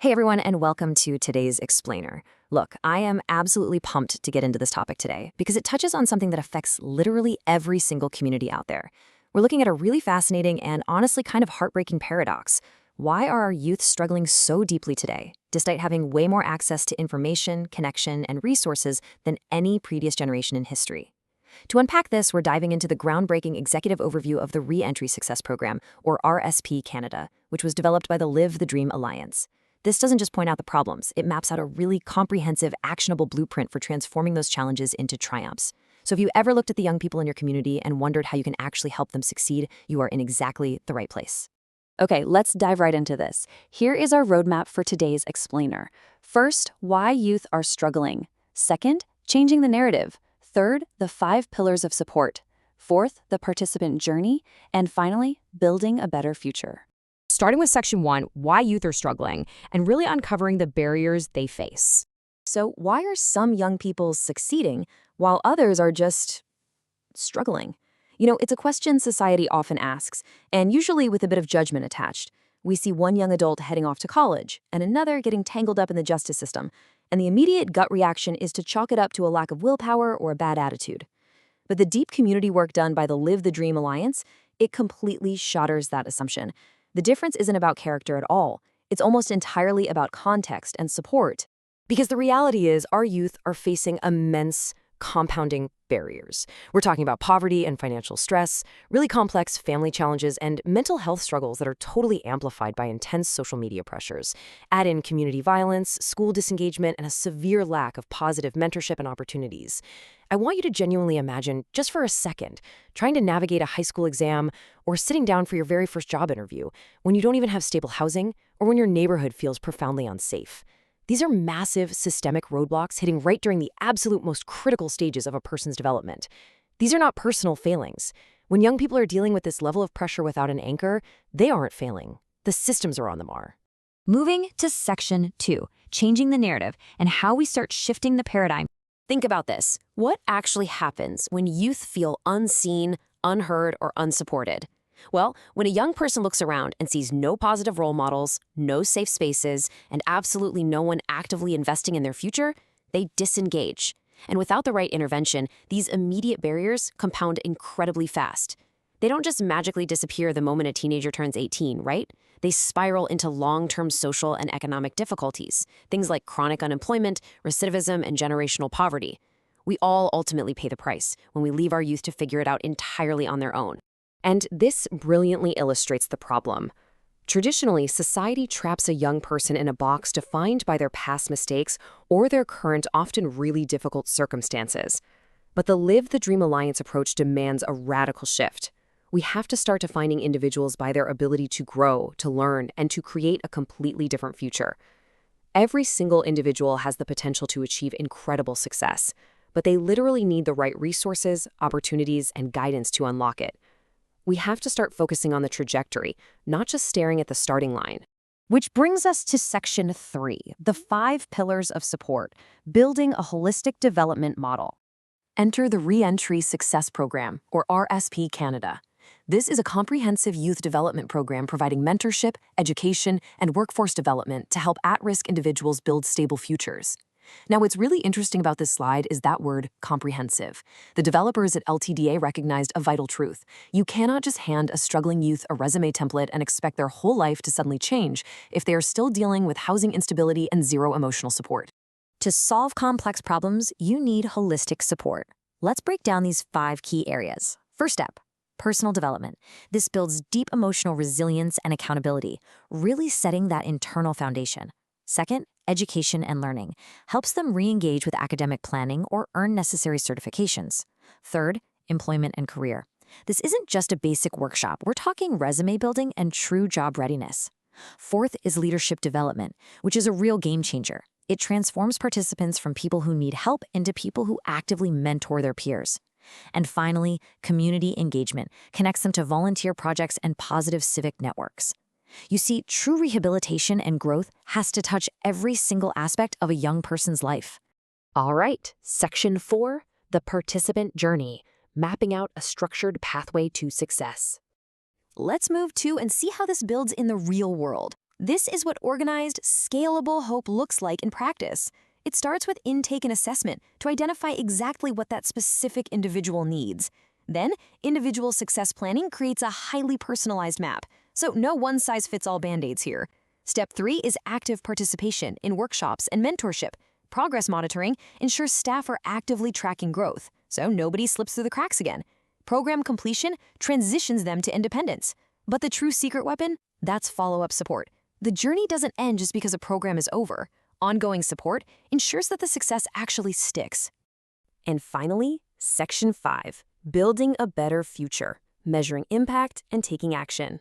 Hey everyone, and welcome to today's Explainer. Look, I am absolutely pumped to get into this topic today because it touches on something that affects literally every single community out there. We're looking at a really fascinating and honestly kind of heartbreaking paradox. Why are our youth struggling so deeply today, despite having way more access to information, connection, and resources than any previous generation in history? To unpack this, we're diving into the groundbreaking executive overview of the Re-Entry Success Program, or RSP Canada, which was developed by the Live the Dream Alliance. This doesn't just point out the problems, it maps out a really comprehensive, actionable blueprint for transforming those challenges into triumphs. So if you ever looked at the young people in your community and wondered how you can actually help them succeed, you are in exactly the right place. Okay, let's dive right into this. Here is our roadmap for today's Explainer. First, why youth are struggling. Second, changing the narrative. Third, the 5 pillars of support. Fourth, the participant journey. And finally, building a better future. Starting with Section 1, why youth are struggling, and really uncovering the barriers they face. So why are some young people succeeding while others are just struggling? You know, it's a question society often asks, and usually with a bit of judgment attached. We see one young adult heading off to college and another getting tangled up in the justice system, and the immediate gut reaction is to chalk it up to a lack of willpower or a bad attitude. But the deep community work done by the Live the Dream Alliance, it completely shatters that assumption. The difference isn't about character at all. It's almost entirely about context and support. Because the reality is, our youth are facing immense compounding barriers. We're talking about poverty and financial stress, really complex family challenges, and mental health struggles that are totally amplified by intense social media pressures. Add in community violence, school disengagement, and a severe lack of positive mentorship and opportunities. I want you to genuinely imagine, just for a second, trying to navigate a high school exam or sitting down for your very first job interview when you don't even have stable housing or when your neighborhood feels profoundly unsafe. These are massive, systemic roadblocks hitting right during the absolute most critical stages of a person's development. These are not personal failings. When young people are dealing with this level of pressure without an anchor, they aren't failing. The systems around them are. Moving to Section 2, changing the narrative and how we start shifting the paradigm. Think about this. What actually happens when youth feel unseen, unheard, or unsupported? Well, when a young person looks around and sees no positive role models, no safe spaces, and absolutely no one actively investing in their future, they disengage. And without the right intervention, these immediate barriers compound incredibly fast. They don't just magically disappear the moment a teenager turns 18, right? They spiral into long-term social and economic difficulties, things like chronic unemployment, recidivism, and generational poverty. We all ultimately pay the price when we leave our youth to figure it out entirely on their own. And this brilliantly illustrates the problem. Traditionally, society traps a young person in a box defined by their past mistakes or their current, often really difficult circumstances. But the Live the Dream Alliance approach demands a radical shift. We have to start defining individuals by their ability to grow, to learn, and to create a completely different future. Every single individual has the potential to achieve incredible success, but they literally need the right resources, opportunities, and guidance to unlock it. We have to start focusing on the trajectory, not just staring at the starting line. Which brings us to Section 3, the 5 pillars of support, building a holistic development model. Enter the Re-Entry Success Program, or RSP Canada. This is a comprehensive youth development program providing mentorship, education, and workforce development to help at-risk individuals build stable futures. Now, what's really interesting about this slide is that word, comprehensive. The developers at LTDA recognized a vital truth. You cannot just hand a struggling youth a resume template and expect their whole life to suddenly change if they are still dealing with housing instability and zero emotional support. To solve complex problems, you need holistic support. Let's break down these 5 key areas. First step, personal development. This builds deep emotional resilience and accountability, really setting that internal foundation. Second, education and learning. Helps them re-engage with academic planning or earn necessary certifications. Third, employment and career. This isn't just a basic workshop. We're talking resume building and true job readiness. Fourth is leadership development, which is a real game changer. It transforms participants from people who need help into people who actively mentor their peers. And finally, community engagement connects them to volunteer projects and positive civic networks. You see, true rehabilitation and growth has to touch every single aspect of a young person's life. All right, Section 4, the participant journey, mapping out a structured pathway to success. Let's move to and see how this builds in the real world. This is what organized, scalable hope looks like in practice. It starts with intake and assessment to identify exactly what that specific individual needs. Then, individual success planning creates a highly personalized map, so no one-size-fits-all band-aids here. Step 3 is active participation in workshops and mentorship. Progress monitoring ensures staff are actively tracking growth, so nobody slips through the cracks again. Program completion transitions them to independence. But the true secret weapon? That's follow-up support. The journey doesn't end just because a program is over. Ongoing support ensures that the success actually sticks. And finally, Section 5, building a better future, measuring impact and taking action.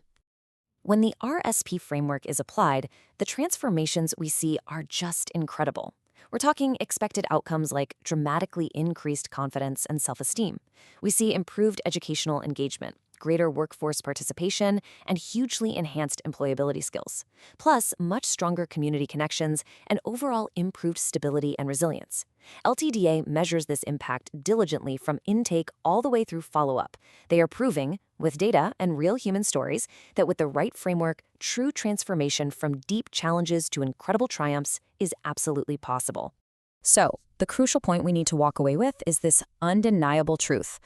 When the RSP framework is applied, the transformations we see are just incredible. We're talking expected outcomes like dramatically increased confidence and self-esteem. We see improved educational engagement, greater workforce participation, and hugely enhanced employability skills, plus much stronger community connections and overall improved stability and resilience. LTDA measures this impact diligently from intake all the way through follow-up. They are proving, with data and real human stories, that with the right framework, true transformation from deep challenges to incredible triumphs is absolutely possible. So, the crucial point we need to walk away with is this undeniable truth.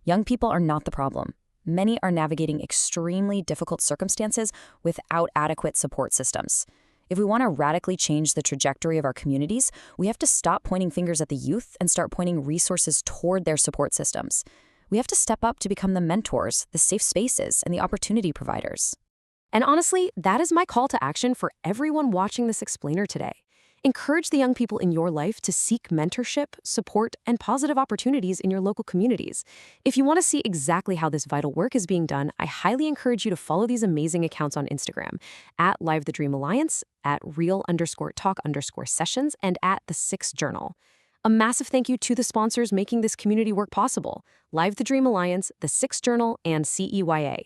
Young people are not the problem. Many are navigating extremely difficult circumstances without adequate support systems. If we want to radically change the trajectory of our communities, we have to stop pointing fingers at the youth and start pointing resources toward their support systems. We have to step up to become the mentors, the safe spaces, and the opportunity providers. And honestly, that is my call to action for everyone watching this explainer today. Encourage the young people in your life to seek mentorship, support, and positive opportunities in your local communities. If you want to see exactly how this vital work is being done, I highly encourage you to follow these amazing accounts on Instagram, at Live the Dream Alliance, at real_talk_sessions, and at The Sixth Journal. A massive thank you to the sponsors making this community work possible: Live the Dream Alliance, The Sixth Journal, and CEYA.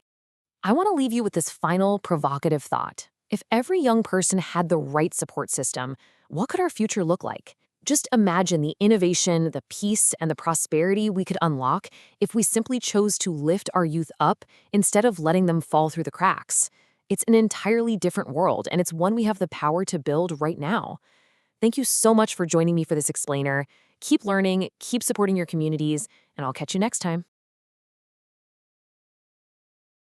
I want to leave you with this final provocative thought. If every young person had the right support system, what could our future look like? Just imagine the innovation, the peace, and the prosperity we could unlock if we simply chose to lift our youth up instead of letting them fall through the cracks. It's an entirely different world, and it's one we have the power to build right now. Thank you so much for joining me for this explainer. Keep learning, keep supporting your communities, and I'll catch you next time.